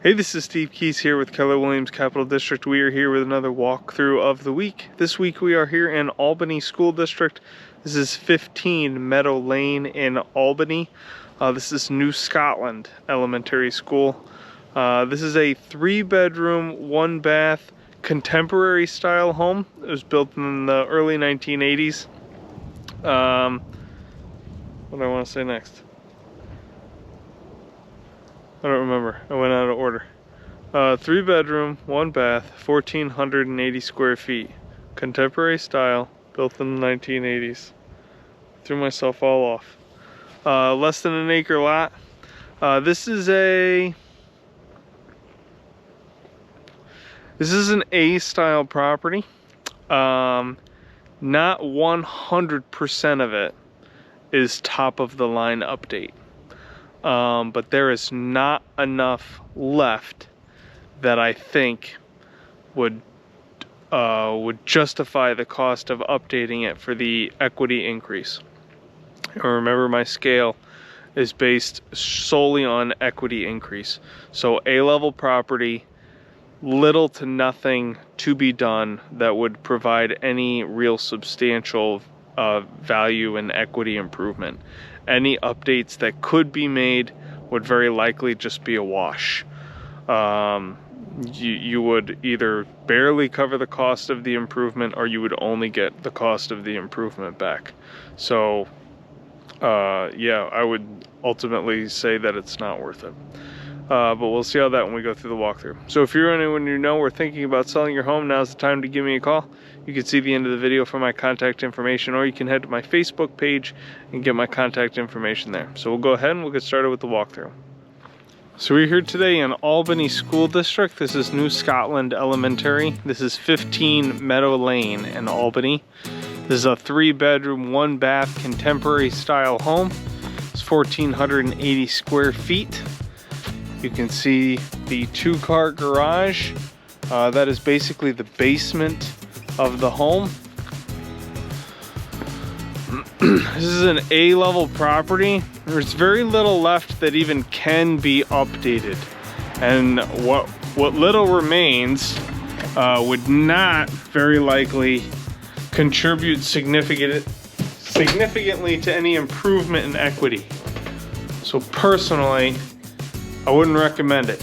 Hey, this is Steve Keys here with Keller Williams Capital District. We are here with another walkthrough of the week. This week we are here in Albany School District. This is 15 Meadow Lane in Albany. This is New Scotland Elementary School. This is a 3-bedroom, 1-bath, contemporary style home. It was built in the early 1980s. What do I want to say next? I don't remember. I went out of order. 3-bedroom, 1-bath, 1,480 square feet. Contemporary style, built in the 1980s. Threw myself all off. Less than an acre lot. This is an A-style property. Not 100% of it is top of the line update. But there is not enough left that I think would justify the cost of updating it for the equity increase. And remember, my scale is based solely on equity increase. So A-level property, little to nothing to be done that would provide any real substantial value and equity improvement. Any updates that could be made would very likely just be a wash. You would either barely cover the cost of the improvement, or you would only get the cost of the improvement back. So yeah, I would ultimately say that it's not worth it. But we'll see how that when we go through the walkthrough. So if you're anyone you know or thinking about selling your home, now's the time to give me a call. You can see the end of the video for my contact information, or you can head to my Facebook page and get my contact information there. So we'll go ahead and we'll get started with the walkthrough. So we're here today in Albany School District. This is New Scotland Elementary. This is 15 Meadow Lane in Albany. This is a 3-bedroom, 1-bath contemporary style home. It's 1,480 square feet. You can see the 2-car garage. That is basically the basement of the home. This is an A-level property. There's very little left that even can be updated. And what little remains would not very likely contribute significantly to any improvement in equity. So personally, I wouldn't recommend it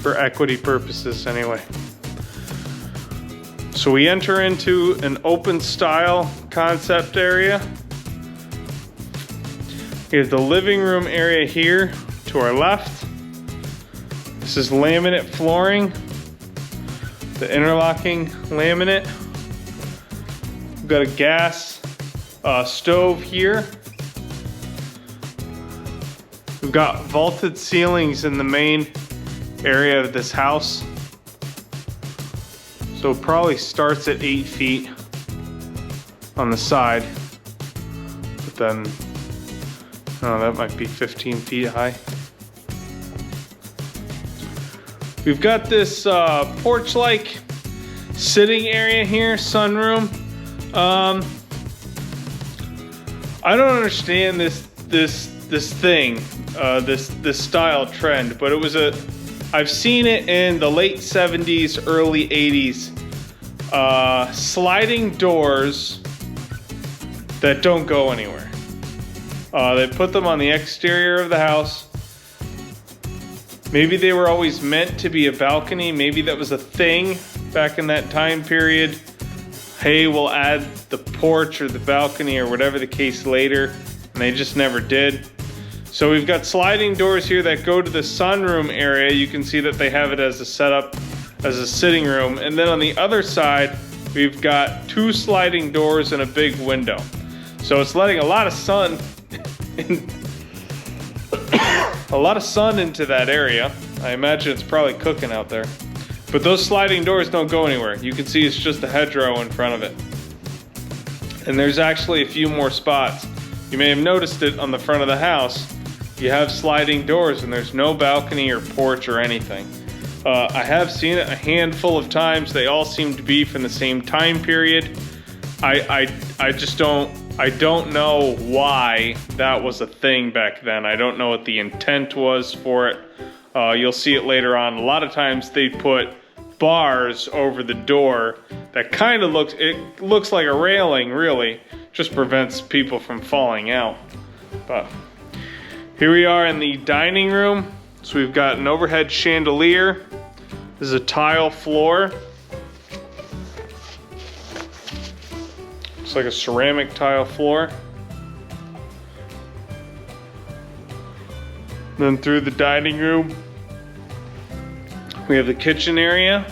for equity purposes anyway. So we enter into an open style concept area. We have the living room area here to our left. This is laminate flooring, the interlocking laminate. We've got a gas stove here. We've got vaulted ceilings in the main area of this house. So it probably starts at 8 feet on the side, but then, oh, that might be 15 feet high. We've got this porch-like sitting area here, sunroom. I don't understand this thing, this style trend, but I've seen it in the late 70s, early 80s. Sliding doors that don't go anywhere. They put them on the exterior of the house. Maybe they were always meant to be a balcony. Maybe that was a thing back in that time period. Hey, we'll add the porch or the balcony or whatever the case later. And they just never did. So we've got sliding doors here that go to the sunroom area. You can see that they have it as a setup, as a sitting room. And then on the other side, we've got 2 sliding doors and a big window. So it's letting a lot of sun into that area. I imagine it's probably cooking out there. But those sliding doors don't go anywhere. You can see it's just a hedgerow in front of it. And there's actually a few more spots. You may have noticed it on the front of the house. You have sliding doors and there's no balcony or porch or anything. I have seen it a handful of times. They all seem to be from the same time period. I don't know why that was a thing back then. I don't know what the intent was for it. You'll see it later on. A lot of times they put bars over the door that kind of looks like a railing, really. Just prevents people from falling out. But here we are in the dining room. So we've got an overhead chandelier. This is a tile floor. It's like a ceramic tile floor. Then through the dining room, we have the kitchen area.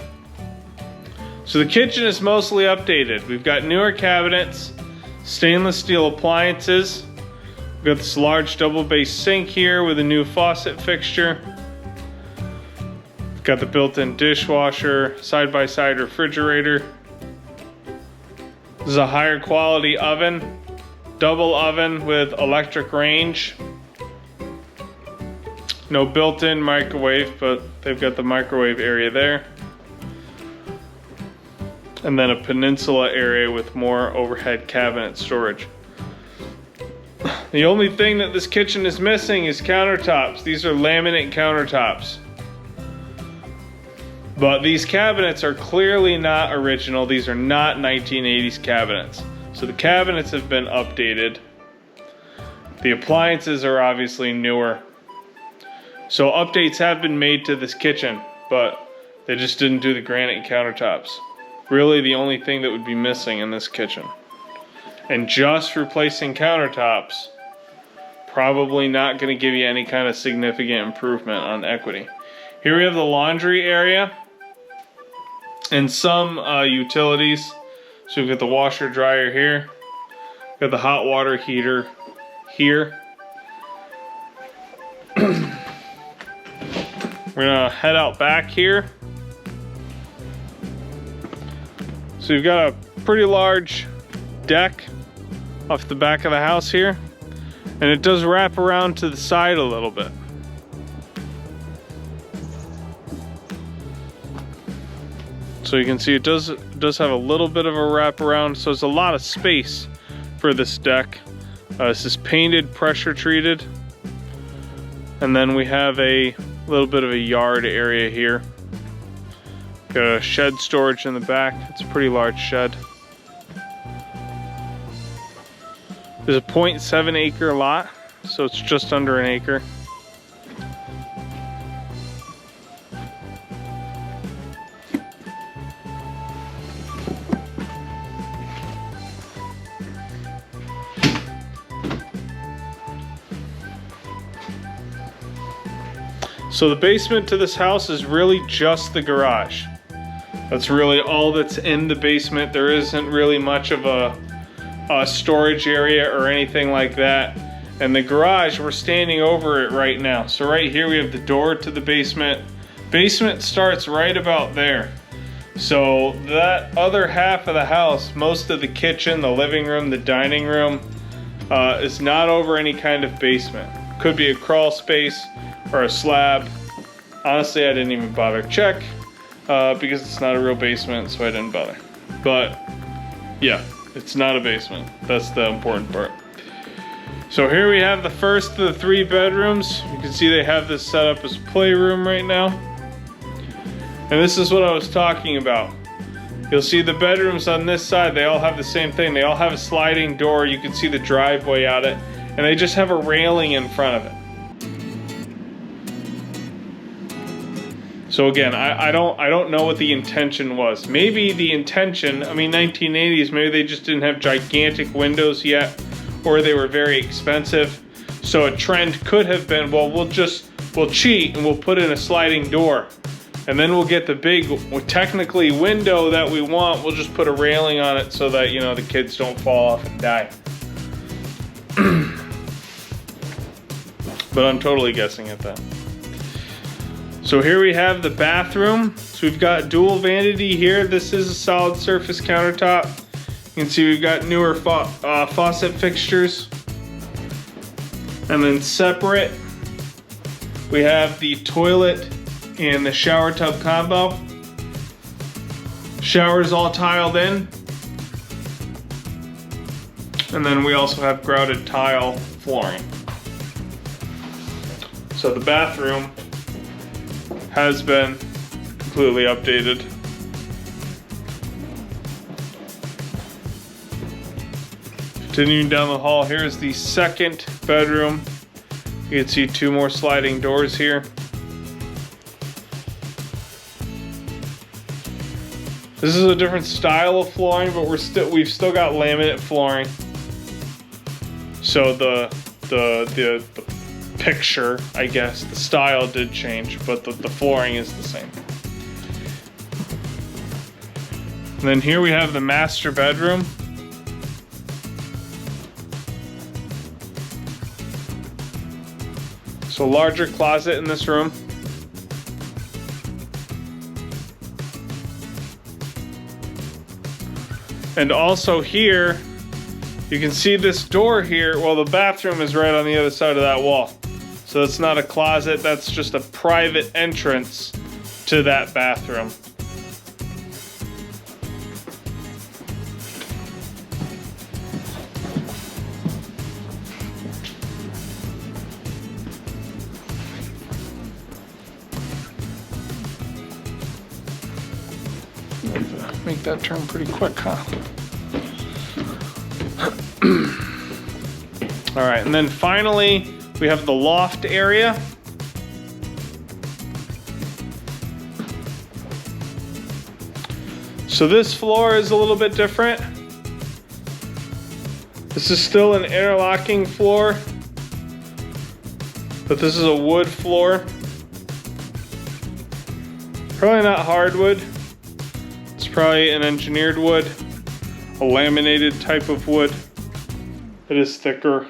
So the kitchen is mostly updated. We've got newer cabinets, stainless steel appliances. We've got this large double base sink here with a new faucet fixture. We've got the built-in dishwasher, side-by-side refrigerator. This is a higher quality oven, double oven with electric range. No built-in microwave, but they've got the microwave area there. And then a peninsula area with more overhead cabinet storage. The only thing that this kitchen is missing is countertops. These are laminate countertops. But these cabinets are clearly not original. These are not 1980s cabinets. So the cabinets have been updated. The appliances are obviously newer. So updates have been made to this kitchen, but they just didn't do the granite countertops. Really the only thing that would be missing in this kitchen. And just replacing countertops, probably not going to give you any kind of significant improvement on equity. Here we have the laundry area and some utilities. So we've got the washer dryer here. We've got the hot water heater here. We're gonna head out back here. So you've got a pretty large deck off the back of the house here, and it does wrap around to the side a little bit. So you can see it does have a little bit of a wraparound, so it's a lot of space for this deck. This is painted, pressure treated, and then we have a little bit of a yard area here. Got a shed storage in the back. It's a pretty large shed. There's a 0.7 acre lot, so it's just under an acre. So the basement to this house is really just the garage. That's really all that's in the basement. There isn't really much of a storage area or anything like that. And the garage, we're standing over it right now. So right here we have the door to the basement. Basement starts right about there. So that other half of the house, most of the kitchen, the living room, the dining room, is not over any kind of basement. Could be a crawl space or a slab. Honestly, I didn't even bother check because it's not a real basement, so I didn't bother. But yeah, it's not a basement. That's the important part. So here we have the first of the 3 bedrooms. You can see they have this set up as a playroom right now. And this is what I was talking about. You'll see the bedrooms on this side, they all have the same thing. They all have a sliding door. You can see the driveway out it, and they just have a railing in front of it. So again, I don't know what the intention was. Maybe the intention, I mean 1980s, maybe they just didn't have gigantic windows yet, or they were very expensive. So a trend could have been, well, we'll cheat and we'll put in a sliding door. And then we'll get the big, technically window that we want. We'll just put a railing on it so that, you know, the kids don't fall off and die. But I'm totally guessing at that. So here we have the bathroom. So we've got dual vanity here. This is a solid surface countertop. You can see we've got newer faucet fixtures. And then separate, we have the toilet and the shower tub combo. Shower's all tiled in. And then we also have grouted tile flooring. So the bathroom has been completely updated. Continuing down the hall, here's the second bedroom. You can see 2 more sliding doors here. This is a different style of flooring, but we've still got laminate flooring. So the picture, I guess, the style did change, but the flooring is the same. And then here we have the master bedroom. So larger closet in this room. And also here, you can see this door here. Well, the bathroom is right on the other side of that wall. So it's not a closet, that's just a private entrance to that bathroom. Make that turn pretty quick, huh? All right, and then finally, we have the loft area. So this floor is a little bit different. This is still an interlocking floor, but this is a wood floor. Probably not hardwood. It's probably an engineered wood, a laminated type of wood. It is thicker.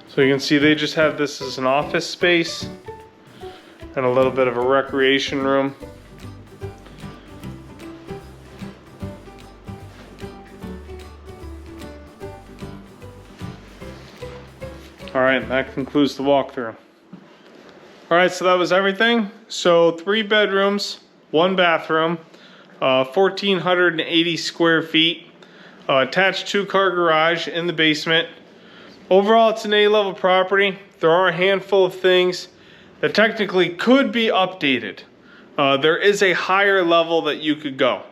So you can see they just have this as an office space and a little bit of a recreation room. All right, that concludes the walkthrough. All right, so that was everything. So 3 bedrooms, 1 bathroom, 1,480 square feet, attached 2-car garage in the basement. Overall, it's an A-level property. There are a handful of things that technically could be updated. There is a higher level that you could go.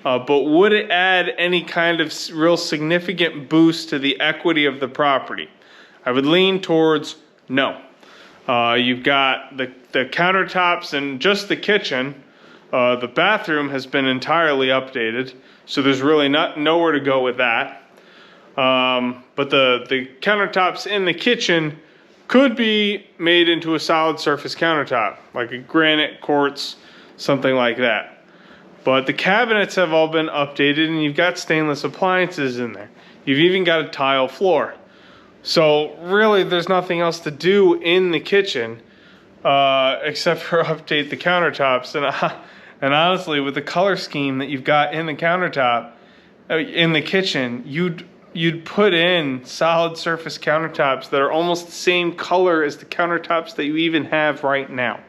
But would it add any kind of real significant boost to the equity of the property? I would lean towards no. You've got the countertops and just the kitchen. The bathroom has been entirely updated, so there's really nowhere to go with that. But the countertops in the kitchen could be made into a solid surface countertop, like a granite, quartz, something like that. But the cabinets have all been updated, and you've got stainless appliances in there. You've even got a tile floor. So really, there's nothing else to do in the kitchen except for update the countertops. And honestly, with the color scheme that you've got in the countertop, in the kitchen, you'd put in solid surface countertops that are almost the same color as the countertops that you even have right now.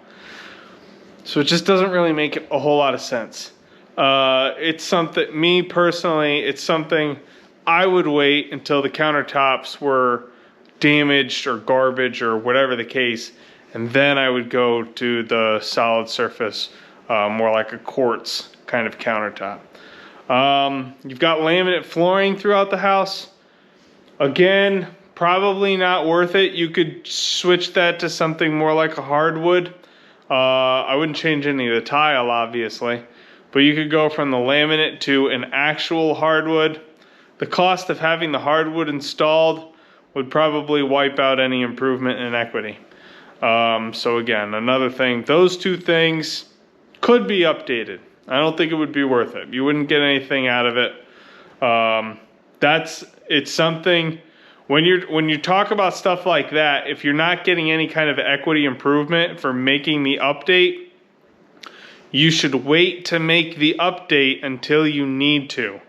So it just doesn't really make a whole lot of sense. It's something, me personally, it's something I would wait until the countertops were damaged or garbage or whatever the case, and then I would go to the solid surface, more like a quartz kind of countertop. You've got laminate flooring throughout the house. Again, probably not worth it. You could switch that to something more like a hardwood. I wouldn't change any of the tile, obviously, but you could go from the laminate to an actual hardwood. The cost of having the hardwood installed would probably wipe out any improvement in equity. So again, another thing, those 2 things could be updated. I don't think it would be worth it. You wouldn't get anything out of it. It's something, when you talk about stuff like that, if you're not getting any kind of equity improvement for making the update, you should wait to make the update until you need to.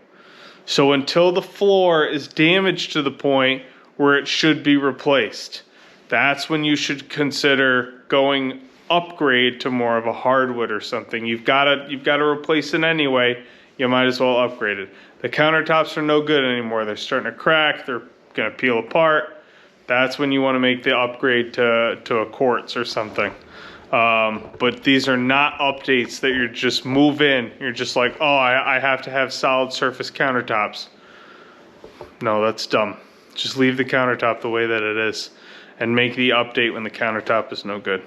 So until the floor is damaged to the point where it should be replaced, that's when you should consider going upgrade to more of a hardwood or something. You've got to replace it anyway. You might as well upgrade it. The countertops are no good anymore. They're starting to crack. They're gonna peel apart, that's when you want to make the upgrade to a quartz or something. But these are not updates that you're just move in. You're just like, oh, I have to have solid surface countertops. No, that's dumb. Just leave the countertop the way that it is and make the update when the countertop is no good.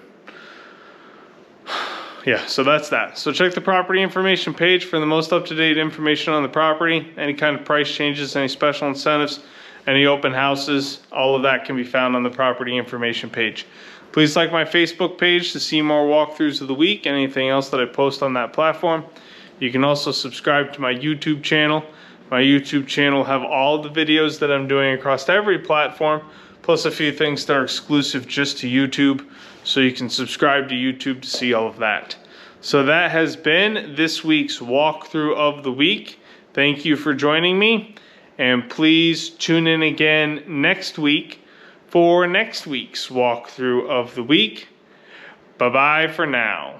Yeah, so that's that. So check the property information page for the most up-to-date information on the property, any kind of price changes, any special incentives, any open houses, all of that can be found on the property information page. Please like my Facebook page to see more walkthroughs of the week, anything else that I post on that platform. You can also subscribe to my YouTube channel. My YouTube channel will have all the videos that I'm doing across every platform, plus a few things that are exclusive just to YouTube. So you can subscribe to YouTube to see all of that. So that has been this week's walkthrough of the week. Thank you for joining me. And please tune in again next week for next week's walkthrough of the week. Bye-bye for now.